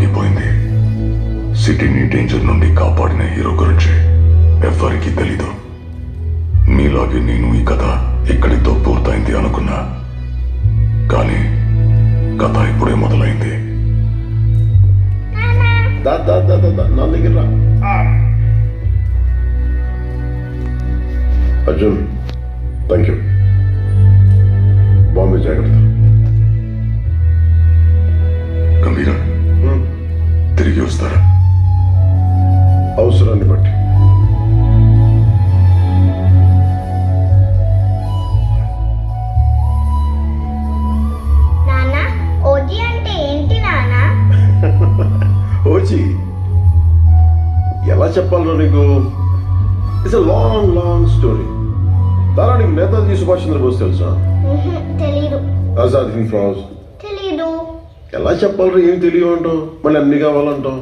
ఆగిపోయింది. సిటీని డేంజర్ నుండి కాపాడిన హీరో గురించి ఎవ్వరికీ తెలీదు. మీలాగే నేను ఈ కథ ఇక్కడితో పూర్తయింది అనుకున్నా, కానీ కథ ఇప్పుడే మొదలైంది. నా దగ్గర అర్జున్, థ్యాంక్ యూ. బాంబే జాగ్రత్త. గంభీర, తిరిగి వస్తారా? అవసరాన్ని బట్టి. నానా, ఓజీ అంటే ఏంటి నానా? ఓజీ ఎలా చెప్పాలో నీకు? It's a long story. దారా నీకు నేతాజీ సుభాష్ చంద్రబోస్ తెలుసా? తెలీదు. ఆజాద్ హింద్ ఫౌజ్ తెలీదు. ఎలా చెప్పాలరా? ఏం తెలియవు అంటావు, మళ్ళీ అన్ని కావాలంటావు.